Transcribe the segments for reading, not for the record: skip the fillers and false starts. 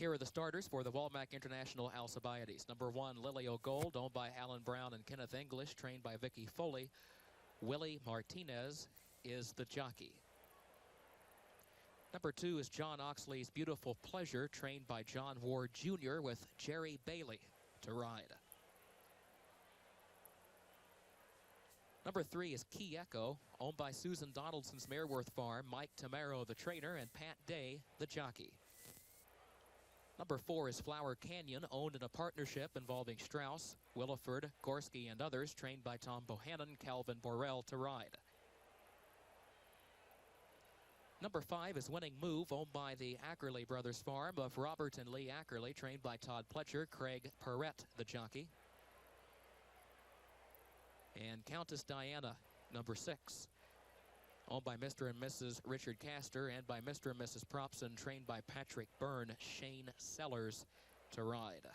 Here are the starters for the Walmack International Alcibiades. Number 1, Lily O'Gold, owned by Alan Brown and Kenneth English, trained by Vicky Foley. Willie Martinez is the jockey. Number 2 is John Oxley's Beautiful Pleasure, trained by John Ward Jr. with Jerry Bailey to ride. Number 3 is Key Echo, owned by Susan Donaldson's Mareworth Farm, Mike Tamaro, the trainer, and Pat Day, the jockey. Number 4 is Flower Canyon, owned in a partnership involving Strauss, Williford, Gorski, and others, trained by Tom Bohannon, Calvin Borrell to ride. Number 5 is Winning Move, owned by the Ackerley Brothers Farm of Robert and Lee Ackerley, trained by Todd Pletcher, Craig Perrett, the jockey. And Countess Diana, number 6, owned by Mr. and Mrs. Richard Castor and by Mr. and Mrs. Propson, trained by Patrick Byrne, Shane Sellers to ride.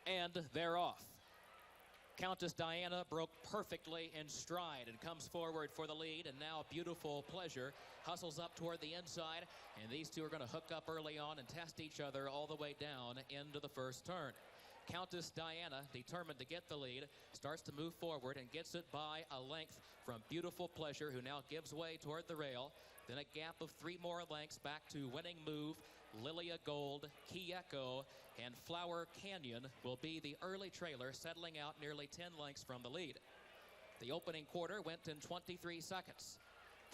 And they're off. Countess Diana broke perfectly in stride and comes forward for the lead, and now Beautiful Pleasure hustles up toward the inside, and these two are going to hook up early on and test each other all the way down into the first turn. Countess Diana, determined to get the lead, starts to move forward and gets it by a length from Beautiful Pleasure, who now gives way toward the rail. Then a gap of 3 more lengths back to Winning Move, Lilia Gold, Key Echo, and Flower Canyon will be the early trailer, settling out nearly 10 lengths from the lead. The opening quarter went in 23 seconds.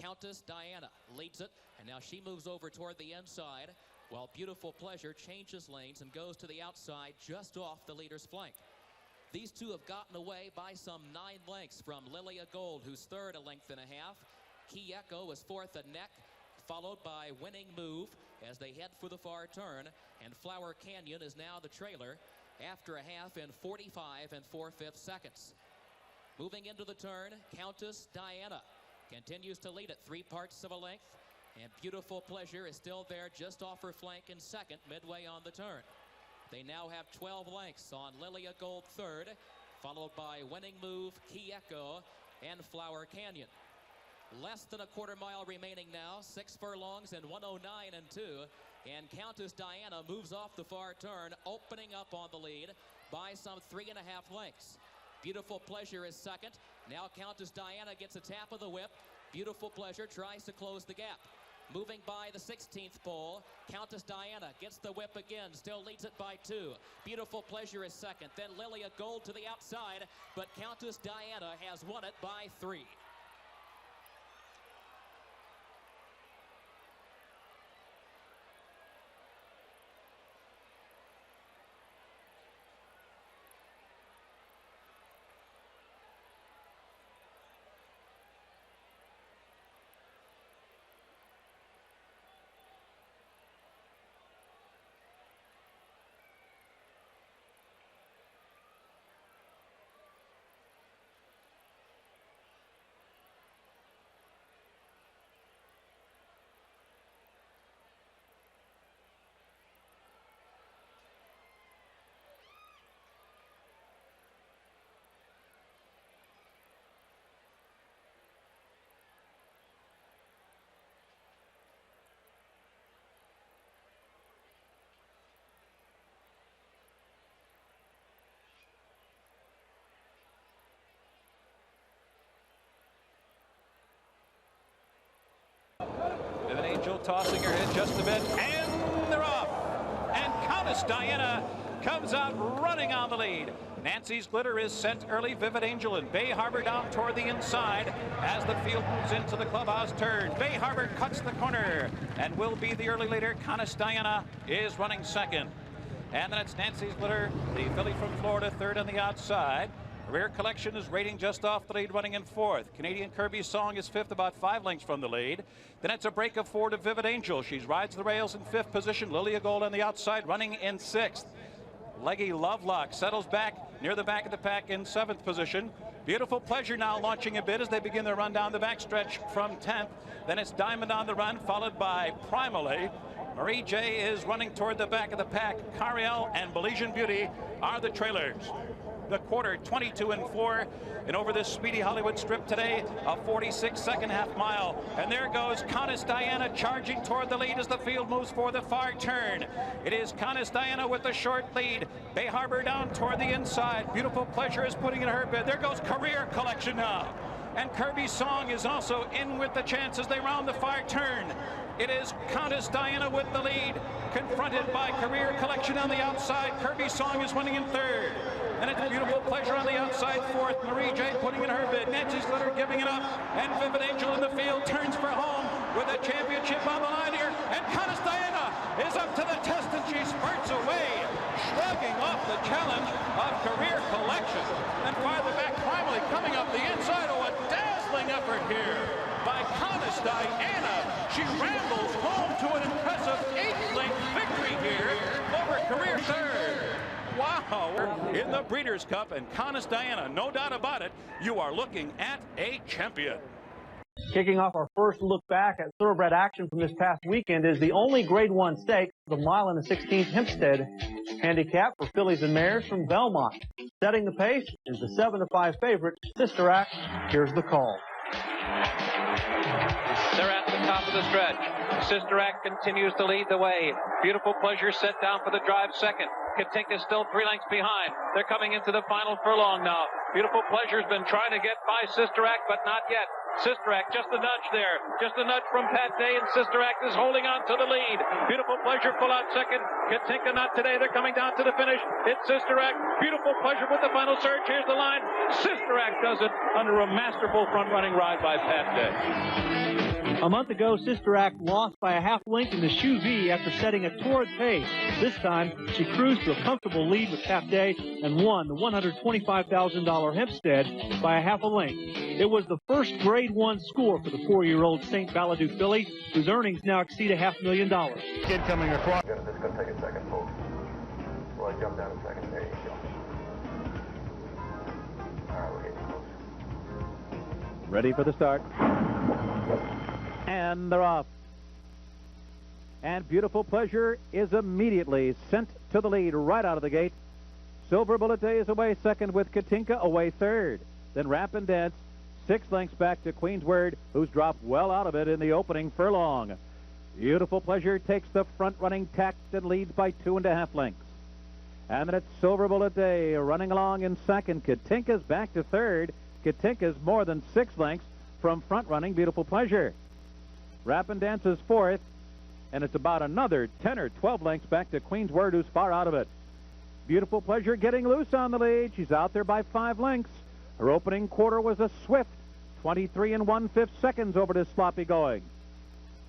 Countess Diana leads it, and now she moves over toward the inside, while Beautiful Pleasure changes lanes and goes to the outside just off the leader's flank. These two have gotten away by some 9 lengths from Lilia Gold, who's third a length and a half. Key Echo is fourth a neck, followed by Winning Move as they head for the far turn, and Flower Canyon is now the trailer after a half in 45 4/5 seconds. Moving into the turn, Countess Diana continues to lead at 3 parts of a length, and Beautiful Pleasure is still there just off her flank in second, midway on the turn. They now have 12 lengths on Lilia Gold third, followed by Winning Move, Key Echo, and Flower Canyon. Less than a quarter mile remaining now, 6 furlongs and 109 2, and Countess Diana moves off the far turn, opening up on the lead by some 3.5 lengths. Beautiful Pleasure is second. Now Countess Diana gets a tap of the whip. Beautiful Pleasure tries to close the gap. Moving by the 16th pole, Countess Diana gets the whip again, still leads it by 2. Beautiful Pleasure is second. Then Lilia Gold to the outside, but Countess Diana has won it by 3. Vivid Angel tossing her head just a bit, and they're off. And Countess Diana comes out running on the lead. Nancy's Glitter is sent early. Vivid Angel and Bay Harbor down toward the inside as the field moves into the clubhouse turn. Bay Harbor cuts the corner and will be the early leader. Countess Diana is running second. And then it's Nancy's Glitter, the filly from Florida, third on the outside. Rare Collection is rating just off the lead, running in fourth. Canadian Kirby's Song is fifth, about 5 lengths from the lead. Then it's a break of 4 to Vivid Angel. She rides the rails in 5th position. Lilia Gold on the outside, running in 6th. Leggy Lovelock settles back near the back of the pack in 7th position. Beautiful Pleasure now launching a bit as they begin their run down the backstretch from 10th. Then it's Diamond on the run, followed by Primally. Marie J is running toward the back of the pack. Cariel and Belizean Beauty are the trailers. the quarter, 22-4. And over this speedy Hollywood strip today, a 46-second half mile. And there goes Countess Diana charging toward the lead as the field moves for the far turn. It is Countess Diana with the short lead. Bay Harbor down toward the inside. Beautiful Pleasure is putting in her bid. There goes Career Collection now. And Kirby Song is also in with the chance as they round the far turn. It is Countess Diana with the lead, confronted by Career Collection on the outside. Kirby Song is winning in third. And it's Beautiful Pleasure on the outside fourth. Marie J putting in her bid. Nancy's Glitter giving it up. And Vivid Angel in the field turns for home with a championship on the line here. And Countess Diana is up to the test and she spurts away, shrugging off the challenge of Career Collection. And farther back, finally coming up the inside. Oh, a dazzling effort here by Countess Diana. She rambles home to an impressive 8-length victory here over Career third. Wow, in the Breeders' Cup, and Countess Diana, no doubt about it, you are looking at a champion. Kicking off our first look back at thoroughbred action from this past weekend is the only Grade 1 stake, the mile and the 16th Hempstead Handicap for fillies and mares from Belmont. Setting the pace is the 7-5 favorite, Sister Act. Here's the call. They're at the top of the stretch. Sister Act continues to lead the way. Beautiful Pleasure set down for the drive second. Katinka still 3 lengths behind. They're coming into the final furlong now. Beautiful Pleasure's been trying to get by Sister Act, but not yet. Sister Act, just a nudge there. Just a nudge from Pat Day, and Sister Act is holding on to the lead. Beautiful Pleasure full out second. Katinka not today. They're coming down to the finish. It's Sister Act. Beautiful Pleasure with the final surge. Here's the line. Sister Act does it under a masterful front-running ride by Pat Day. A month ago, Sister Act lost by a half length in the Shoe V after setting a torrid pace. This time, she cruised to a comfortable lead with Pat Day and won the $125,000 Hempstead by a half a length. It was the first Grade 1 score for the 4-year-old St. Valadu filly, whose earnings now exceed $500,000. Kid coming across. This is going to take a second, folks. Well, I jump down a second. There you go. All right, we're getting close. Ready for the start. And they're off. And Beautiful Pleasure is immediately sent to the lead right out of the gate. Silver Bullet Day is away second with Katinka away third. Then Rap and Dance 6 lengths back to Queen's Word, who's dropped well out of it in the opening furlong. Beautiful Pleasure takes the front-running tact and leads by 2.5 lengths. And then it's Silver Bullet Day running along in second. Katinka's back to third. Katinka's more than 6 lengths from front-running Beautiful Pleasure. Rap and Dance is fourth, and it's about another 10 or 12 lengths back to Queen's Word, who's far out of it. Beautiful Pleasure getting loose on the lead. She's out there by 5 lengths. Her opening quarter was a swift 23 1/5 seconds over to sloppy going.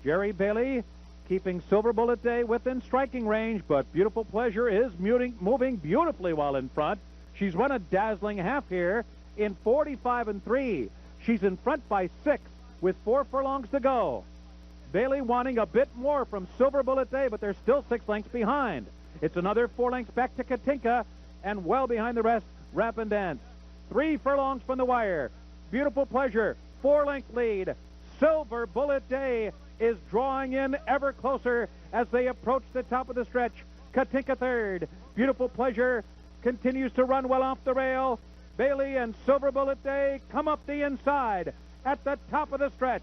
Jerry Bailey keeping Silver Bullet Day within striking range, but Beautiful Pleasure is moving beautifully while in front. She's run a dazzling half here in 45 3. She's in front by 6 with 4 furlongs to go. Bailey wanting a bit more from Silver Bullet Day, but they're still 6 lengths behind. It's another 4 lengths back to Katinka, and well behind the rest, Rap and Dance. 3 furlongs from the wire. Beautiful Pleasure, 4-length lead. Silver Bullet Day is drawing in ever closer as they approach the top of the stretch. Katinka third. Beautiful Pleasure continues to run well off the rail. Bailey and Silver Bullet Day come up the inside at the top of the stretch.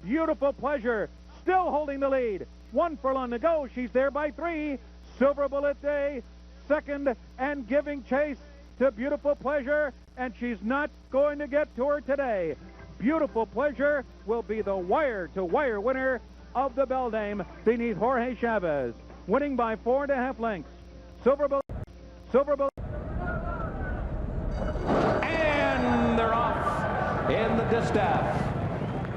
Beautiful Pleasure still holding the lead. 1 furlong to go. She's there by 3. Silver Bullet Day second and giving chase to Beautiful Pleasure, and she's not going to get to her today. Beautiful Pleasure will be the wire-to-wire winner of the Beldame beneath Jorge Chavez, winning by 4.5 lengths. Silver Bullet. And they're off in the Distaff.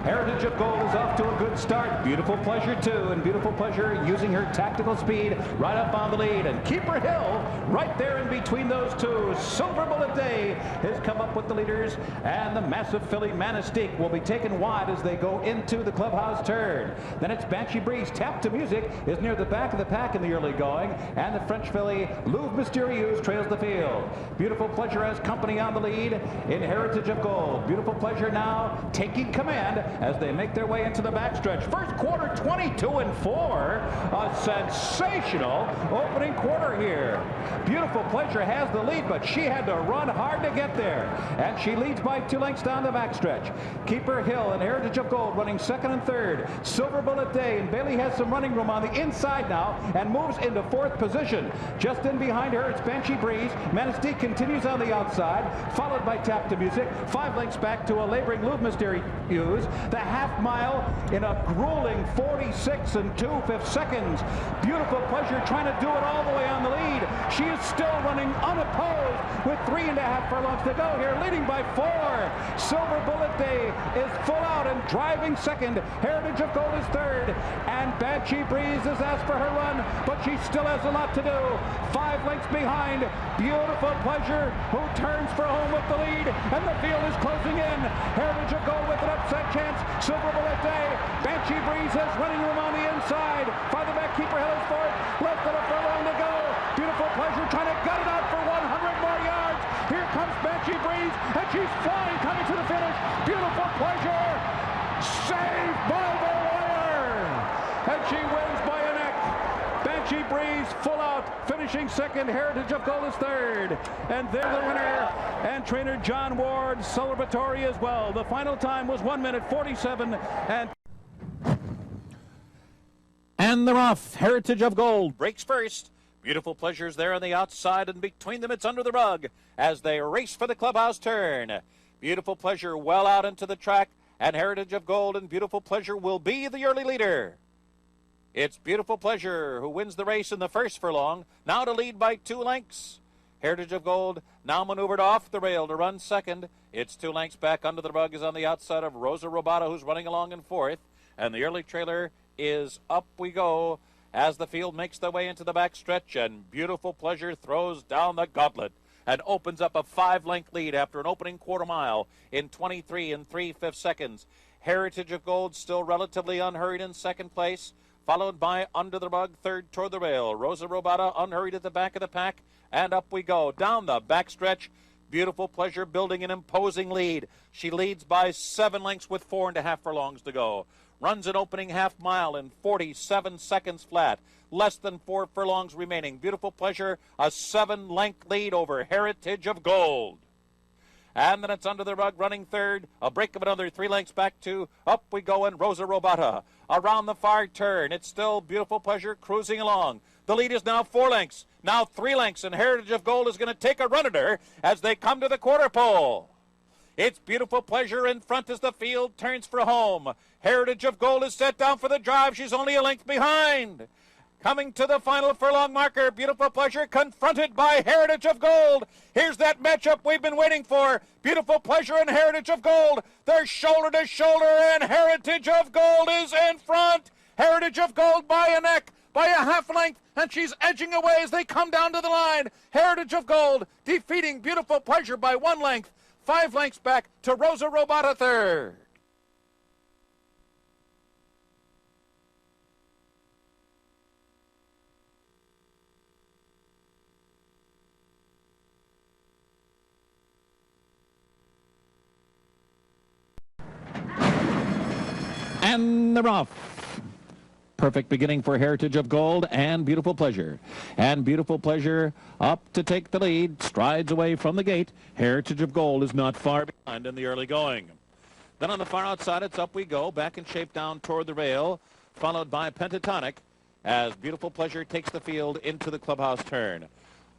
Heritage of Gold is off to a good start. Beautiful Pleasure too, and Beautiful Pleasure using her tactical speed right up on the lead. And Keeper Hill right there in between those two. Silver Bullet Day has come up with the leaders, and the massive filly Manistique will be taken wide as they go into the clubhouse turn. Then it's Banshee Breeze. Tap to Music is near the back of the pack in the early going, and the French filly Louvre Mysterieuse trails the field. Beautiful Pleasure has company on the lead in Heritage of Gold. Beautiful Pleasure now taking command as they make their way into the backstretch. backstretch. First quarter, 22-4. A sensational opening quarter here. Beautiful Pleasure has the lead, but she had to run hard to get there. And she leads by 2 lengths down the backstretch. Keeper Hill and Heritage of Gold running second and third. Silver Bullet Day, and Bailey has some running room on the inside now and moves into 4th position. Just in behind her, it's Banshee Breeze. Manistee continues on the outside, followed by Tap to Music. 5 lengths back to a laboring Louvre Mysterious. The half mile in a grueling 46 2/5 seconds. Beautiful Pleasure trying to do it all the way on the lead. She is still running unopposed with 3.5 furlongs to go here, leading by 4. Silver Bullet Day is full out and driving second. Heritage of Gold is third, and Banshee Breeze has asked for her run, but she still has a lot to do. 5 lengths behind Beautiful Pleasure, who turns for home with the lead, and the field is closing in. Heritage of Gold with an upset chance. Silver Bullet Day, Banshee Breeze has running room on the inside. Farther back, Keeper Hill is fourth. Less than a furlong to go. Beautiful Pleasure trying to gut it out for 100 more yards. Here comes Banshee Breeze, and she's flying, coming to the finish. Beautiful Pleasure saved by the wire, and she wins by a neck. Banshee Breeze full out, finishing second. Heritage of Gold is third, and they're the winner. And trainer John Ward celebratory as well. The final time was 1 minute 47 and they're off. Heritage of Gold Breaks first. Beautiful Pleasure's there on the outside, and between them it's Under the Rug as they race for the clubhouse turn. Beautiful Pleasure well out into the track, and Heritage of Gold and Beautiful Pleasure will be the early leader. It's Beautiful Pleasure who wins the race in the first furlong, now to lead by 2 lengths. Heritage of Gold now maneuvered off the rail to run second. It's 2 lengths back. Under the Rug is on the outside of Rosa Robata, who's running along in 4th, and the early trailer is Up We Go as the field makes their way into the back stretch, and Beautiful Pleasure throws down the gauntlet and opens up a 5-length lead after an opening quarter mile in 23 3/5 seconds. Heritage of Gold still relatively unhurried in second place, followed by Under the Rug third toward the rail. Rosa Robata unhurried at the back of the pack, and up we go down the back stretch. Beautiful Pleasure building an imposing lead. She leads by 7 lengths with 4.5 furlongs to go. Runs an opening half mile in 47 seconds flat. Less than 4 furlongs remaining. Beautiful Pleasure, a 7-length lead over Heritage of Gold. And then it's Under the Rug running third. A break of another 3 lengths back to Up We Go and Rosa Robata. Around the far turn, it's still Beautiful Pleasure cruising along. The lead is now 4 lengths, now 3 lengths, and Heritage of Gold is going to take a run at her as they come to the quarter pole. It's Beautiful Pleasure in front as the field turns for home. Heritage of Gold is set down for the drive. She's only a length behind. Coming to the final furlong marker, Beautiful Pleasure confronted by Heritage of Gold. Here's that matchup we've been waiting for. Beautiful Pleasure and Heritage of Gold. They're shoulder to shoulder, and Heritage of Gold is in front. Heritage of Gold by a neck, by a half length, and she's edging away as they come down to the line. Heritage of Gold defeating Beautiful Pleasure by 1 length. 5 lengths back to Rosa Robata third. And they're off. Perfect beginning for Heritage of Gold and Beautiful Pleasure. And Beautiful Pleasure up to take the lead, strides away from the gate. Heritage of Gold is not far behind in the early going. Then on the far outside, it's Up We Go, back in shape down toward the rail, followed by Pentatonic as Beautiful Pleasure takes the field into the clubhouse turn.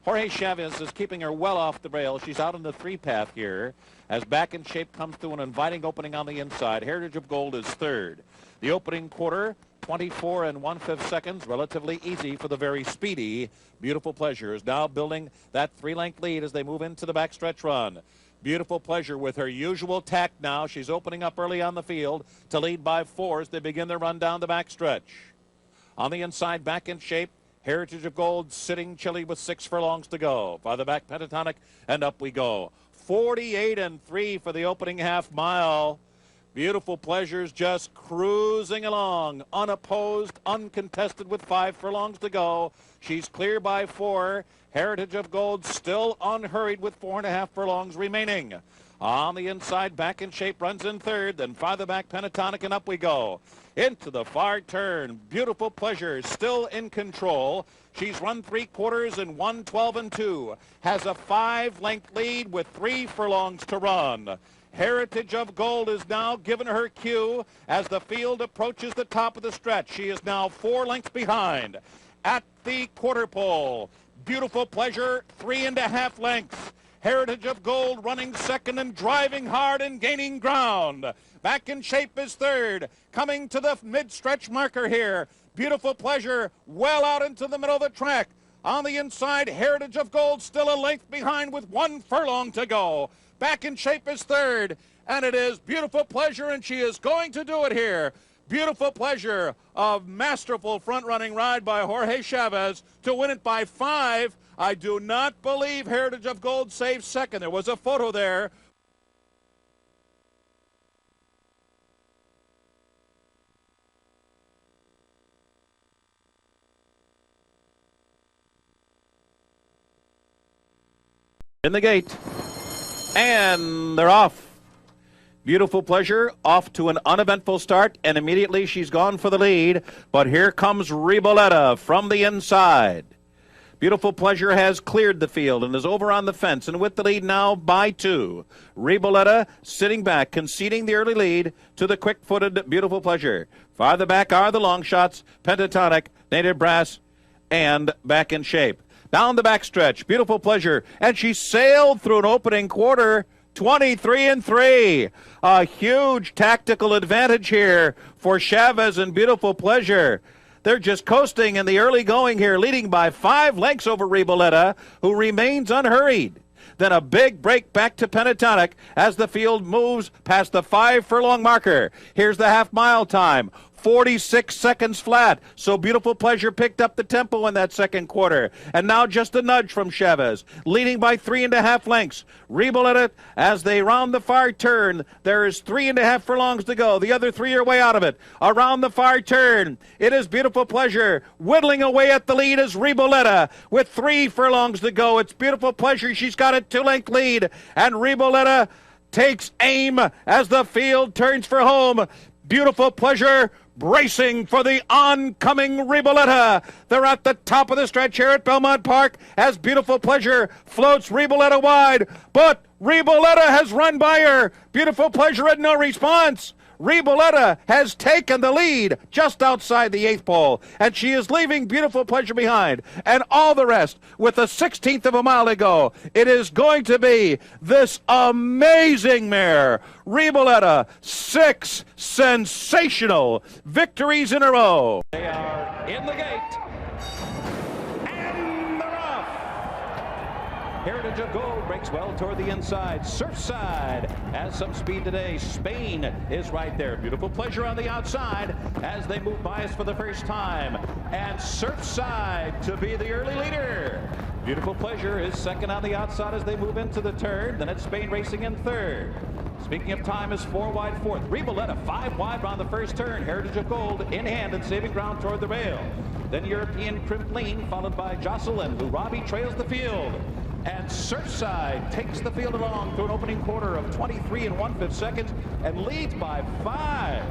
Jorge Chavez is keeping her well off the rail. She's out in the 3-path here as back in shape comes through an inviting opening on the inside. Heritage of Gold is third. The opening quarter, 24 1/5 seconds, relatively easy for the very speedy Beautiful Pleasure, is now building that 3-length lead as they move into the backstretch run. Beautiful Pleasure with her usual tact now. She's opening up early on the field to lead by 4 as they begin their run down the backstretch. On the inside, back in shape, Heritage of Gold sitting chilly with 6 furlongs to go. Farther back, Pentatonic, and Up We Go. 48 3 for the opening half mile. Beautiful Pleasure's just cruising along, unopposed, uncontested with 5 furlongs to go. She's clear by 4. Heritage of Gold still unhurried with 4.5 furlongs remaining. On the inside, Back in Shape runs in third. Then farther back, Pentatonic, and up we go. Into the far turn. Beautiful Pleasure still in control. She's run 3/4 in 1:12 2. Has a 5-length lead with 3 furlongs to run. Heritage of Gold is now given her cue as the field approaches the top of the stretch. She is now 4 lengths behind. At the quarter pole, Beautiful Pleasure 3.5 lengths. Heritage of Gold running second and driving hard and gaining ground. Back in Shape is third. Coming to the mid-stretch marker here. Beautiful Pleasure well out into the middle of the track. On the inside, Heritage of Gold still a length behind with 1 furlong to go. Back in Shape is third. And it is Beautiful Pleasure, and she is going to do it here. Beautiful Pleasure, a masterful front-running ride by Jorge Chavez to win it by 5. I do not believe Heritage of Gold saved second. There was a photo there. In the gate. And they're off. Beautiful Pleasure off to an uneventful start, and immediately she's gone for the lead. But here comes Riboletta from the inside. Beautiful Pleasure has cleared the field and is over on the fence and with the lead now by 2. Riboletta sitting back, conceding the early lead to the quick-footed Beautiful Pleasure. Farther back are the long shots, Pentatonic, Native Brass, and Back in Shape. Down the backstretch, Beautiful Pleasure, and she sailed through an opening quarter, 23-3. A huge tactical advantage here for Chavez and Beautiful Pleasure. They're just coasting in the early going here, leading by 5 lengths over Riboletta, who remains unhurried. Then a big break back to Pentatonic as the field moves past the 5 furlong marker. Here's the half-mile time. 46 seconds flat. So Beautiful Pleasure picked up the tempo in that second quarter. And now just a nudge from Chavez, leading by 3.5 lengths. Riboletta, as they round the far turn, there is 3.5 furlongs to go. The other 3 are way out of it. Around the far turn, it is Beautiful Pleasure. Whittling away at the lead is Riboletta with 3 furlongs to go. It's Beautiful Pleasure. She's got a 2-length lead. And Riboletta takes aim as the field turns for home. Beautiful Pleasure bracing for the oncoming Riboletta. They're at the top of the stretch here at Belmont Park as Beautiful Pleasure floats Riboletta wide, but Riboletta has run by her. Beautiful Pleasure had no response. Riboletta has taken the lead just outside the 8th pole, and she is leaving Beautiful Pleasure behind. And all the rest, with a 16th of a mile to go, it is going to be this amazing mare. Riboletta, 6 sensational victories in a row. They are in the gate. And they're off. Heritage of Gold breaks well toward the inside. Surfside has some speed today. Spain is right there. Beautiful Pleasure on the outside as they move by us for the first time. And Surfside to be the early leader. Beautiful Pleasure is second on the outside as they move into the turn. Then it's Spain racing in third. Speaking of time, is 4 wide fourth. Riboletta 5 wide on the first turn. Heritage of Gold in hand and saving ground toward the rail. Then European Crimpline followed by Jocelyn, who Robbie trails the field. And Surfside takes the field along through an opening quarter of 23 1/5 seconds and leads by 5.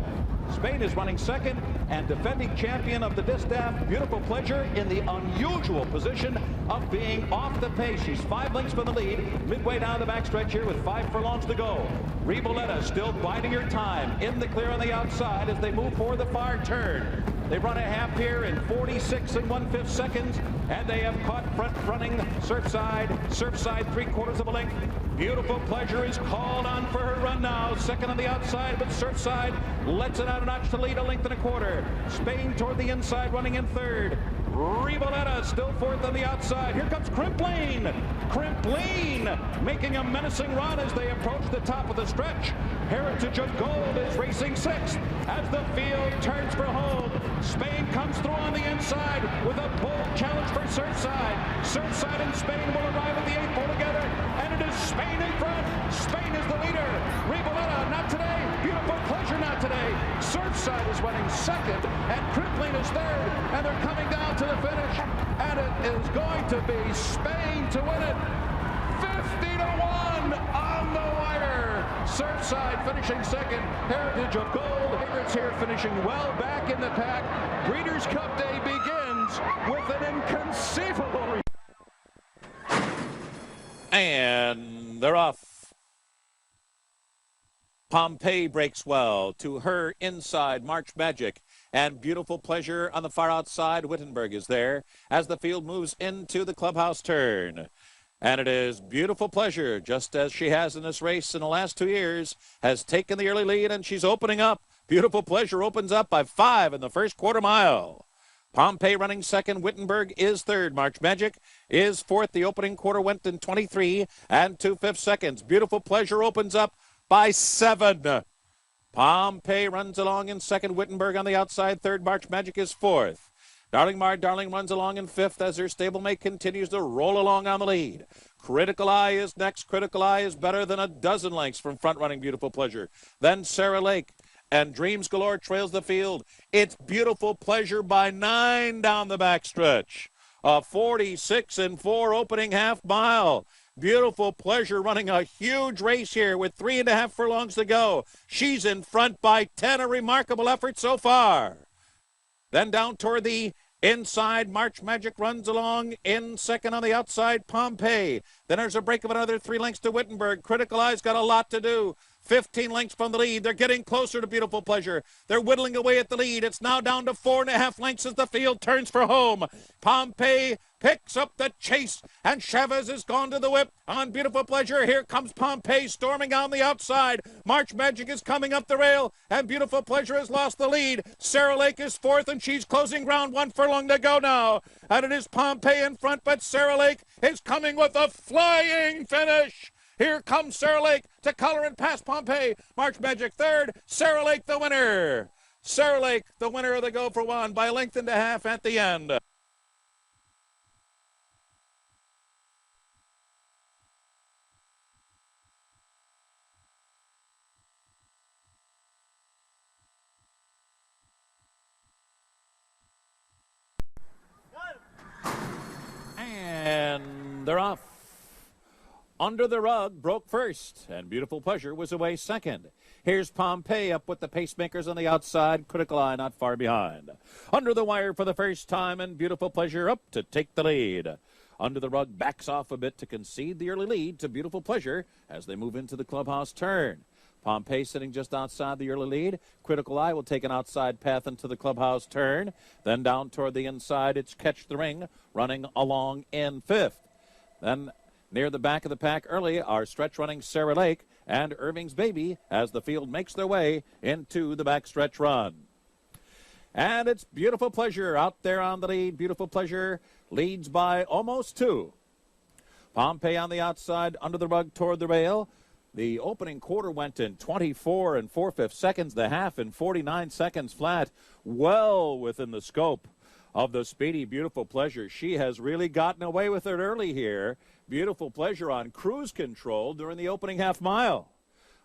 Spain is running second, and defending champion of the Distaff, Beautiful Pleasure, in the unusual position of being off the pace. She's 5 lengths from the lead, midway down the backstretch here with 5 furlongs to go. Riboletta still biding her time in the clear on the outside as they move for the far turn. They run a half here in 46 1/5 seconds, and they have caught front-running Surfside. Surfside 3/4 of a length. Beautiful Pleasure is called on for her run now. Second on the outside, but Surfside lets it out a notch to lead a 1.25 lengths. Spain toward the inside, running in third. Riboletta still fourth on the outside. Here comes Crimpline. Crimpline making a menacing run as they approach the top of the stretch. Heritage of Gold is racing 6th as the field turns for home. Spain comes through on the inside with a bold challenge for Surfside. Surfside and Spain will arrive at the 8th pole together, and it is Spain in front. Spain is the leader. Riboletta, not today. Beautiful Pleasure, not today. Surfside is running second, and Crimpline is third, and they're coming down to the finish, and it is going to be Spain to win it. 50-1 on the wire. Surfside finishing second. Heritage of Gold. Favorites here finishing well back in the pack. Breeders' Cup Day begins with an inconceivable. And they're off. Pompeii breaks well to her inside. March Magic and Beautiful Pleasure on the far outside. Wittenberg is there as the field moves into the clubhouse turn. And it is Beautiful Pleasure, just as she has in this race in the last 2 years, has taken the early lead, and she's opening up. Beautiful Pleasure opens up by 5 in the first quarter mile. Pompeii running second. Wittenberg is third. March Magic is fourth. The opening quarter went in 23 and 2/5 seconds. Beautiful Pleasure opens up by 7. Pompeii runs along in second. Wittenberg on the outside. Third. March Magic is fourth. Darling runs along in fifth as her stablemate continues to roll along on the lead. Critical Eye is next. Critical Eye is better than a dozen lengths from front-running Beautiful Pleasure. Then Sarah Lake and Dreams Galore trails the field. It's Beautiful Pleasure by 9 down the backstretch. A 46-4 opening half mile. Beautiful Pleasure running a huge race here with 3.5 furlongs to go. She's in front by 10, a remarkable effort so far. Then down toward the inside, March Magic runs along in second on the outside, Pompeii. Then there's a break of another 3 lengths to Wittenberg. Critical Eye's got a lot to do. 15 lengths from the lead. They're getting closer to Beautiful Pleasure. They're whittling away at the lead. It's now down to 4.5 lengths as the field turns for home. Pompeii picks up the chase, and Chavez is gone to the whip on Beautiful Pleasure. Here comes Pompeii storming on the outside. March Magic is coming up the rail, and Beautiful Pleasure has lost the lead. Sarah Lake is fourth, and she's closing ground. 1 furlong to go now. And it is Pompeii in front, but Sarah Lake is coming with a flying finish. Here comes Sarah Lake to color and pass Pompeii. March Magic third. Sarah Lake the winner. Sarah Lake the winner of the Go for Wand by a length and a half at the end. And they're off. Under the Rug broke first, and Beautiful Pleasure was away second. Here's Pompeii up with the pacemakers on the outside. Critical Eye not far behind. Under the wire for the first time, and Beautiful Pleasure up to take the lead. Under the Rug backs off a bit to concede the early lead to Beautiful Pleasure as they move into the clubhouse turn. Pompeii sitting just outside the early lead. Critical Eye will take an outside path into the clubhouse turn. Then down toward the inside, it's Catch the Ring running along in fifth. Then near the back of the pack early are stretch running Sarah Lake and Irving's Baby as the field makes their way into the backstretch run. And it's Beautiful Pleasure out there on the lead. Beautiful Pleasure leads by almost 2. Pompeii on the outside, Under the Rug toward the rail. The opening quarter went in 24 and 4/5 seconds, the half in 49 seconds flat, well within the scope of the speedy Beautiful Pleasure. She has really gotten away with it early here. Beautiful Pleasure on cruise control during the opening half mile.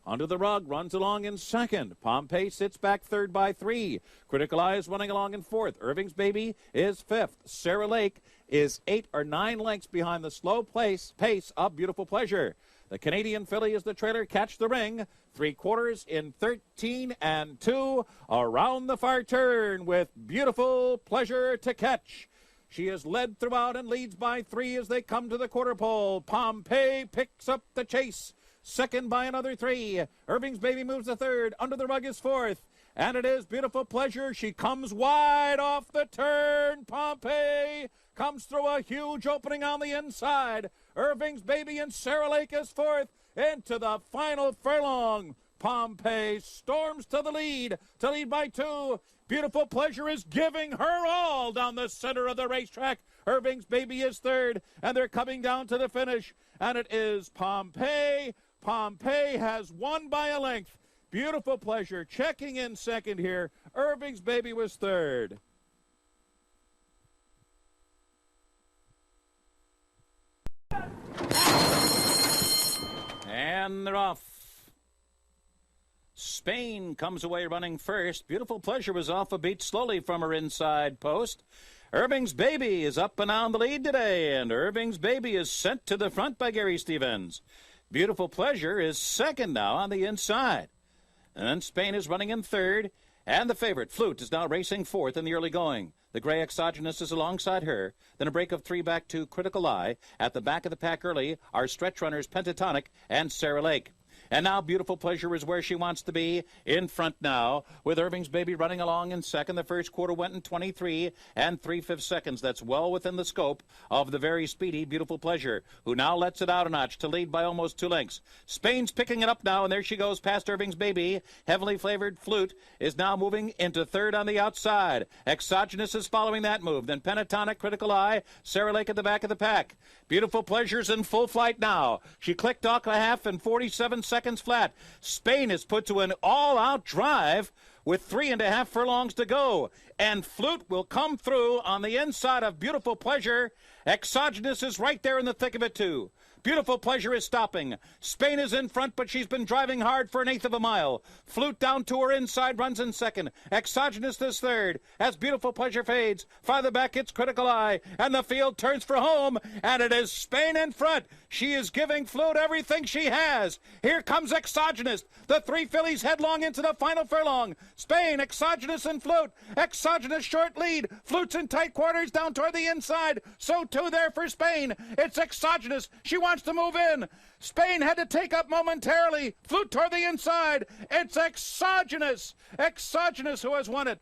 Under the Rug runs along in second. Pompeii sits back third by 3. Critical Eye is running along in fourth. Irving's Baby is fifth. Sarah Lake is 8 or 9 lengths behind the slow pace of Beautiful Pleasure. The Canadian filly is the trailer. Catch the Ring. 3/4 in 13 and 2 around the far turn with Beautiful Pleasure to catch. She is led throughout and leads by 3 as they come to the quarter pole. Pompeii picks up the chase. Second by another 3. Irving's Baby moves to third. Under the Rug is fourth. And it is Beautiful Pleasure. She comes wide off the turn. Pompeii comes through a huge opening on the inside. Irving's Baby and Sarah Lake is fourth. Into the final furlong. Pompeii storms to lead by 2. Beautiful Pleasure is giving her all down the center of the racetrack. Irving's Baby is third, and they're coming down to the finish. And it is Pompeii. Pompeii has won by a length. Beautiful Pleasure checking in second here. Irving's Baby was third. And they're off. Spain comes away running first. Beautiful Pleasure was off a beat slowly from her inside post. Irving's Baby is up and down the lead today, and Irving's Baby is sent to the front by Gary Stevens. Beautiful Pleasure is second now on the inside. And then Spain is running in third, and the favorite, Flute, is now racing fourth in the early going. The gray Exogenous is alongside her. Then a break of three back to Critical Eye. At the back of the pack early are stretch runners Pentatonic and Sarah Lake. And now Beautiful Pleasure is where she wants to be, in front now, with Irving's Baby running along in second. The first quarter went in 23 and 3/5 seconds. That's well within the scope of the very speedy Beautiful Pleasure, who now lets it out a notch to lead by almost 2 lengths. Spain's picking it up now, and there she goes past Irving's Baby. Heavily flavored Flute is now moving into third on the outside. Exogenous is following that move. Then Pentatonic, Critical Eye, Sarah Lake at the back of the pack. Beautiful Pleasure's in full flight now. She clicked off a half in 47 seconds flat. Spain is put to an all-out drive with 3.5 furlongs to go. And Flute will come through on the inside of Beautiful Pleasure. Exogenous is right there in the thick of it, too. Beautiful Pleasure is stopping. Spain is in front, but she's been driving hard for 1/8 of a mile. Flute down to her inside, runs in second. Exogenous is third. As Beautiful Pleasure fades, farther back it's Critical Eye, and the field turns for home, and it is Spain in front. She is giving Flute everything she has. Here comes Exogenous. The 3 fillies headlong into the final furlong. Spain, Exogenous, and Flute. Exogenous short lead. Flute's in tight quarters down toward the inside. So too there for Spain. It's Exogenous. She wants to move in. Spain had to take up momentarily. Flute toward the inside. It's Exogenous. Exogenous who has won it.